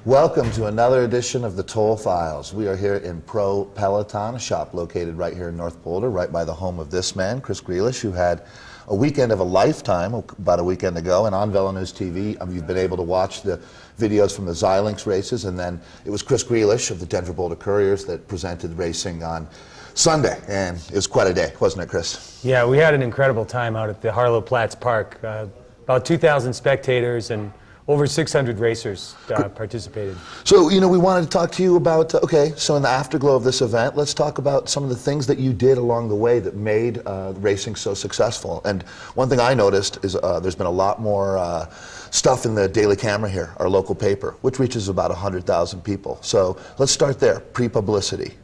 Welcome to another edition of the Toll Files. We are here in Pro Peloton, a shop located right here in North Boulder, right by the home of this man, Chris Grealish, who had a weekend of a lifetime about a weekend ago, and on VeloNews TV, you've been able to watch the videos from the Xilinx races, and then it was Chris Grealish of the Denver Boulder Couriers that presented racing on Sunday, and it was quite a day, wasn't it, Chris? Yeah, we had an incredible time out at the Harlow Platts Park. About 2,000 spectators and over 600 racers participated. So, we wanted to talk to you about, so in the afterglow of this event, let's talk about some of the things that you did along the way that made racing so successful. And one thing I noticed is there's been a lot more stuff in the Daily Camera here, our local paper, which reaches about 100,000 people. So let's start there, pre-publicity.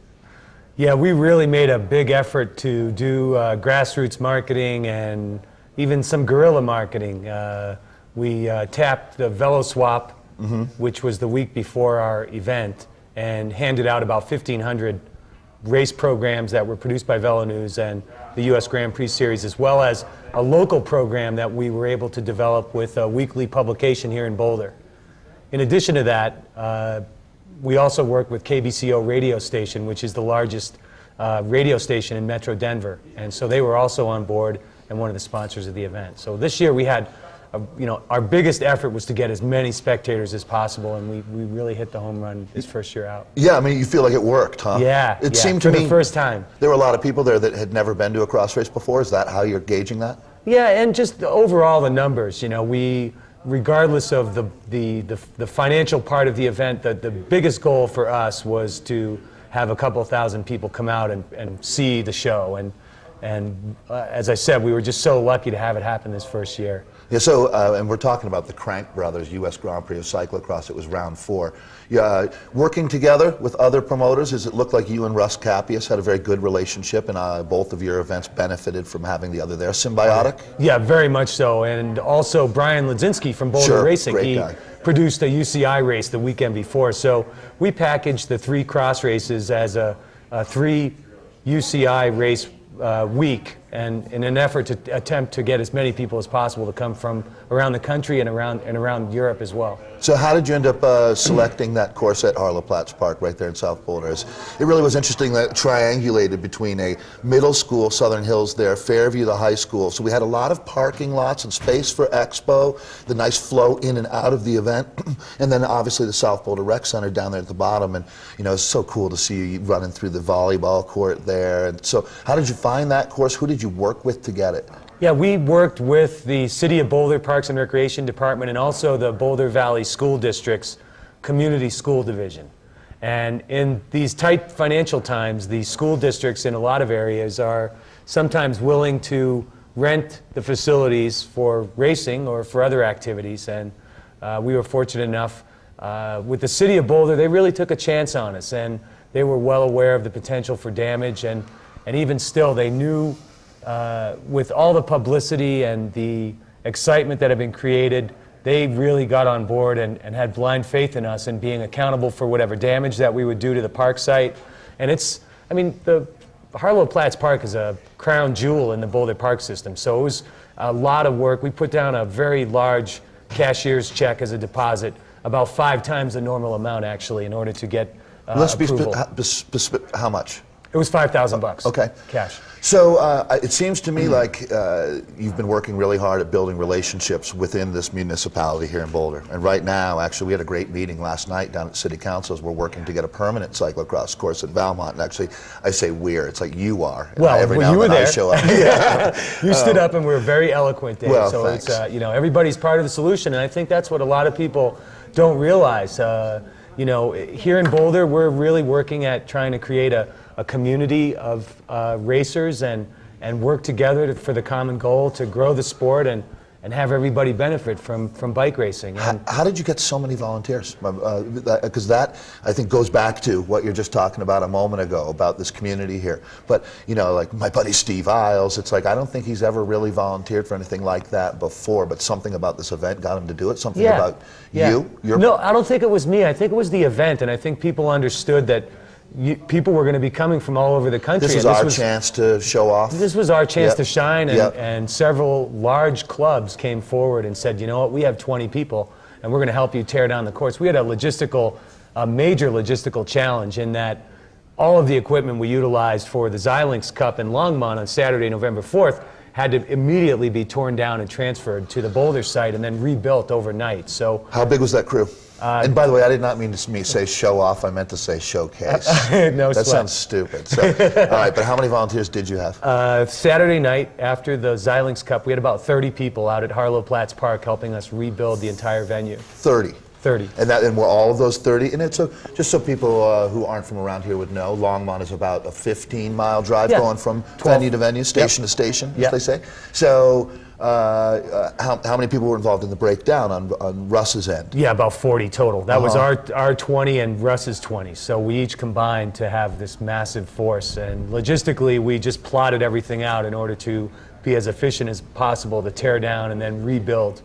Yeah, we really made a big effort to do grassroots marketing and even some guerrilla marketing. We tapped the VeloSwap, which was the week before our event, and handed out about 1,500 race programs that were produced by VeloNews and the U.S. Grand Prix Series, as well as a local program that we were able to develop with a weekly publication here in Boulder. In addition to that, we also worked with KBCO radio station, which is the largest radio station in Metro Denver, and so they were also on board and one of the sponsors of the event. So this year we had our biggest effort was to get as many spectators as possible, and we really hit the home run this first year out. Yeah, I mean, you feel like it worked, huh? Yeah, it seemed to for me the first time. There were a lot of people there that had never been to a cross race before. Is that how you're gauging that? Yeah, and just overall the numbers. We, regardless of the financial part of the event, the biggest goal for us was to have a couple thousand people come out and see the show. And as I said, we were just so lucky to have it happen this first year. Yeah, so, and we're talking about the Crank Brothers U.S. Grand Prix of Cyclocross. It was round 4. Working together with other promoters, does it look like you and Russ Cappius had a very good relationship, and both of your events benefited from having the other there? Symbiotic? Yeah, very much so. And also Brian Ledzinski from Boulder Racing. Great he guy. Produced a UCI race the weekend before. So we packaged the 3 cross races as a 3 UCI race week, and in an effort to attempt to get as many people as possible to come from around the country and around Europe as well. So how did you end up selecting that course at Harlow Platts Park right there in South Boulder? It really was interesting that it triangulated between a middle school, Southern Hills there, Fairview, the high school. So we had a lot of parking lots and space for expo, the nice flow in and out of the event, and then obviously the South Boulder Rec Center down there at the bottom. And it's so cool to see you running through the volleyball court there. And so how did you find that course? Who did you work with to get it? Yeah, we worked with the City of Boulder Parks and Recreation Department and also the Boulder Valley School District's Community School Division. And in these tight financial times, the school districts in a lot of areas are sometimes willing to rent the facilities for racing or for other activities. And we were fortunate enough with the City of Boulder, they really took a chance on us, and they were well aware of the potential for damage, and even still they knew with all the publicity and the excitement that had been created, they really got on board and had blind faith in us and being accountable for whatever damage that we would do to the park site. And the Harlow Platts Park is a crown jewel in the Boulder Park system, so it was a lot of work. We put down a very large cashier's check as a deposit, about 5 times the normal amount actually, in order to get approval. How much? It was $5,000. Okay. Cash. So it seems to me like you've been working really hard at building relationships within this municipality here in Boulder. And right now, actually, we had a great meeting last night down at City Council as we're working to get a permanent cyclocross course at Valmont. And actually, I say we're, it's like you are. Well, every now you and were then there. I show up. Yeah. You stood up and were very eloquent, Dave. Well, so thanks. It's, everybody's part of the solution. And I think that's what a lot of people don't realize. Here in Boulder, we're really working at trying to create a community of racers and work together for the common goal to grow the sport and have everybody benefit from bike racing. How did you get so many volunteers? Because that, I think, goes back to what you're just talking about a moment ago, about this community here. But, like my buddy Steve Isles, it's like, I don't think he's ever really volunteered for anything like that before, but something about this event got him to do it? Something about you? No, I don't think it was me. I think it was the event, and I think people understood that people were going to be coming from all over the country. This was our chance to show off. This was our chance to shine, and several large clubs came forward and said, you know what, we have 20 people, and we're going to help you tear down the course. We had a major logistical challenge in that all of the equipment we utilized for the Xilinx Cup in Longmont on Saturday, November 4th, had to immediately be torn down and transferred to the Boulder site and then rebuilt overnight. So, how big was that crew? And by the way, I did not mean to say show off. I meant to say showcase. No that sweat. Sounds stupid. So, all right, but how many volunteers did you have? Saturday night after the Xilinx Cup, we had about 30 people out at Harlow Platts Park helping us rebuild the entire venue. 30. 30. And were all of those 30? And it's just so people who aren't from around here would know, Longmont is about a 15-mile drive going from 12. Venue to venue, station to station, as they say. So how many people were involved in the breakdown on Russ's end? Yeah, about 40 total. That was our 20 and Russ's 20. So we each combined to have this massive force. And logistically, we just plotted everything out in order to be as efficient as possible to tear down and then rebuild.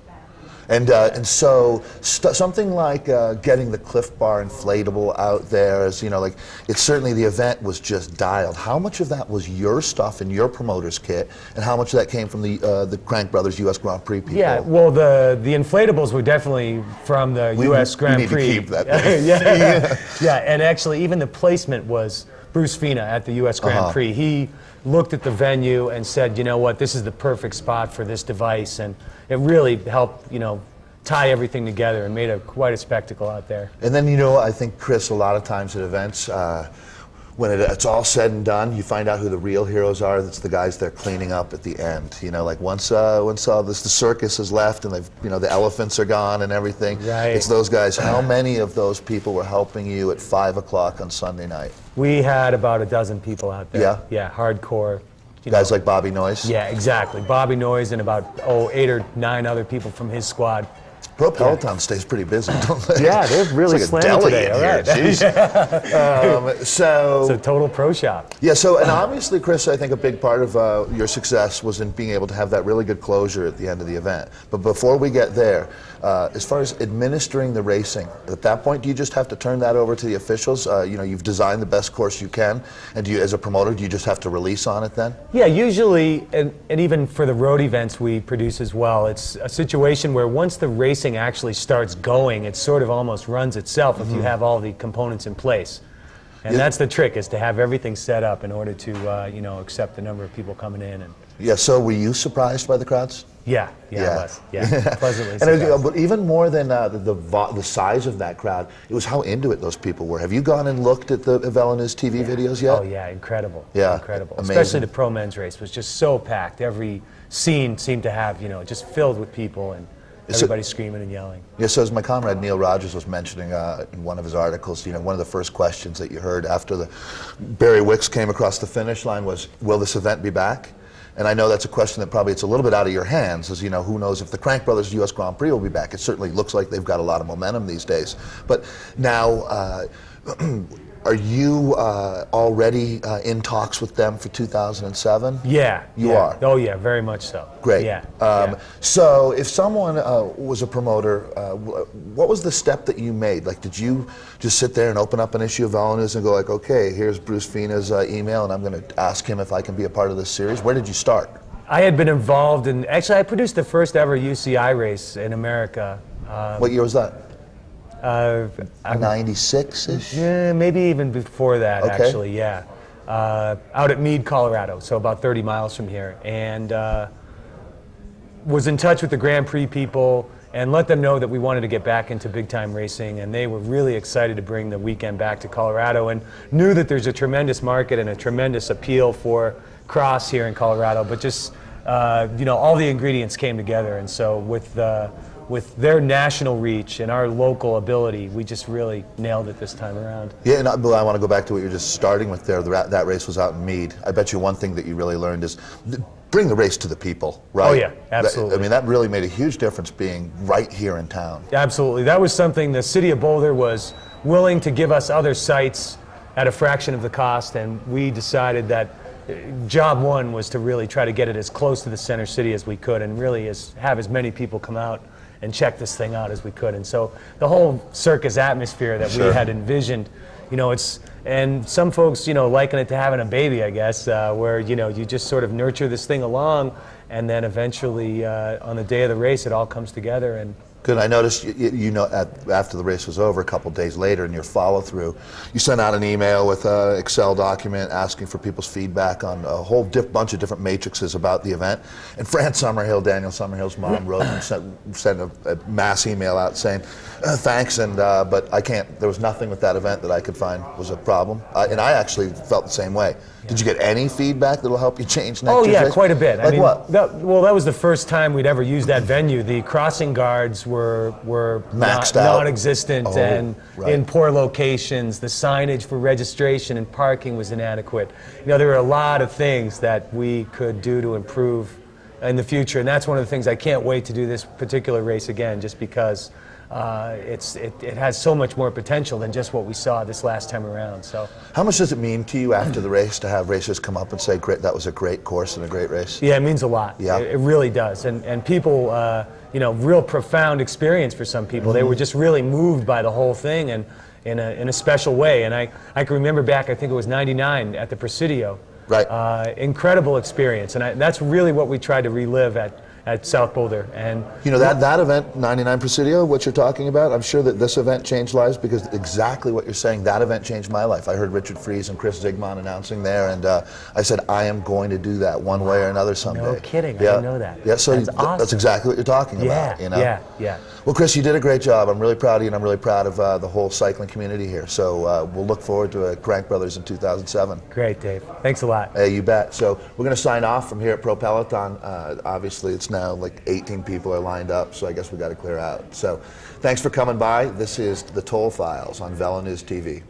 And so something like getting the Cliff Bar inflatable out there, is, like it's certainly the event was just dialed. How much of that was your stuff in your promoter's kit, and how much of that came from the Crank Brothers U.S. Grand Prix people? Yeah, well, the inflatables were definitely from the U.S. Grand Prix. We need to keep that. Yeah, and actually even the placement was Bruce Fina at the U.S. Grand Prix. He looked at the venue and said, you know what, this is the perfect spot for this device, and it really helped, tie everything together and made quite a spectacle out there. And then, I think, Chris, a lot of times at events, when it's all said and done, you find out who the real heroes are. That's the guys they're cleaning up at the end. Like once the circus has left and the elephants are gone and everything, it's those guys. How many of those people were helping you at 5 o'clock on Sunday night? We had about a dozen people out there. Yeah? Yeah, hardcore. Guys like Bobby Noyes? Yeah, exactly. Bobby Noyes and about 8 or 9 other people from his squad. Pro Peloton stays pretty busy, don't they? Yeah, they're really it's like slammed a deli today. in here. Jeez. So it's a total pro shop. Yeah. So, and obviously, Chris, I think a big part of your success was in being able to have that really good closure at the end of the event. But before we get there, as far as administering the racing, at that point, do you just have to turn that over to the officials? You've designed the best course you can, and as a promoter, do you just have to release on it then? Yeah, usually, and even for the road events we produce as well, it's a situation where once the racing actually starts going, it sort of almost runs itself if you have all the components in place. And that's the trick, is to have everything set up in order to accept the number of people coming in. And yeah, so were you surprised by the crowds? Yeah, I was. Yeah, pleasantly surprised. But even more than the size of that crowd, it was how into it those people were. Have you gone and looked at the VeloNews TV videos yet? Oh yeah, incredible. Yeah, incredible. amazing. Especially the pro men's race was just so packed. Every scene seemed to have, just filled with people and everybody screaming and yelling. Yeah, so as my comrade Neil Rogers was mentioning in one of his articles, one of the first questions that you heard after the Barry Wicks came across the finish line was, will this event be back? And I know that's a question that probably it's a little bit out of your hands, as who knows if the Crank Brothers U.S. Grand Prix will be back. It certainly looks like they've got a lot of momentum these days. But now, are you already in talks with them for 2007? Yeah. You are? Oh yeah, very much so. Great. Yeah. So if someone was a promoter, what was the step that you made? Like, did you just sit there and open up an issue of VeloNews and go like, okay, here's Bruce Fina's email and I'm going to ask him if I can be a part of this series? Where did you start? I had been involved in, actually I produced the first ever UCI race in America. What year was that? 96-ish? Yeah, maybe even before that, actually, yeah. Out at Meade, Colorado, so about 30 miles from here. And was in touch with the Grand Prix people and let them know that we wanted to get back into big-time racing, and they were really excited to bring the weekend back to Colorado and knew that there's a tremendous market and a tremendous appeal for cross here in Colorado, but just, all the ingredients came together, and so with their national reach and our local ability, we just really nailed it this time around. Yeah, and I want to go back to what you're just starting with there. That race was out in Meade. I bet you one thing that you really learned is bring the race to the people, right? Oh yeah, absolutely. I mean, that really made a huge difference being right here in town. Absolutely. That was something the city of Boulder was willing to give us other sites at a fraction of the cost, and we decided that job one was to really try to get it as close to the center city as we could and really have as many people come out and check this thing out as we could. And so the whole circus atmosphere that we had envisioned, and some folks, liken it to having a baby, I guess, where, you just sort of nurture this thing along, and then eventually on the day of the race, it all comes together, and Good. I noticed, after the race was over, a couple days later, in your follow-through, you sent out an email with an Excel document asking for people's feedback on a whole bunch of different matrices about the event. And Fran Summerhill, Daniel Summerhill's mom, wrote and sent a mass email out saying, thanks, but I can't. There was nothing with that event that I could find was a problem. And I actually felt the same way. Yeah. Did you get any feedback that will help you change next year's race? Quite a bit. Like what? That was the first time we'd ever used that venue. The crossing guards were maxed out, non-existent, and in poor locations. The signage for registration and parking was inadequate. There were a lot of things that we could do to improve in the future, and that's one of the things I can't wait to do this particular race again, just because it has so much more potential than just what we saw this last time around. So, how much does it mean to you after the race to have racers come up and say, "Great, that was a great course and a great race"? Yeah, it means a lot. Yeah, it really does. And people, real profound experience for some people. They were just really moved by the whole thing, and in a special way. And I can remember back, I think it was '99 at the Presidio. Right. Incredible experience, and that's really what we tried to relive at South Boulder. And that event, 99 Presidio, what you're talking about, I'm sure that this event changed lives, because exactly what you're saying, that event changed my life. I heard Richard Fries and Chris Zigmond announcing there, and I said, I am going to do that one way or another someday. No kidding, I didn't know that. Yeah, so that's awesome. That's exactly what you're talking about. Yeah. Well, Chris, you did a great job. I'm really proud of you, and I'm really proud of the whole cycling community here. So we'll look forward to Crank Brothers in 2007. Great, Dave. Thanks a lot. Hey, you bet. So we're going to sign off from here at Pro Peloton. Obviously, it's now like 18 people are lined up, so I guess we got to clear out. So thanks for coming by. This is the Toll Files on VeloNews TV.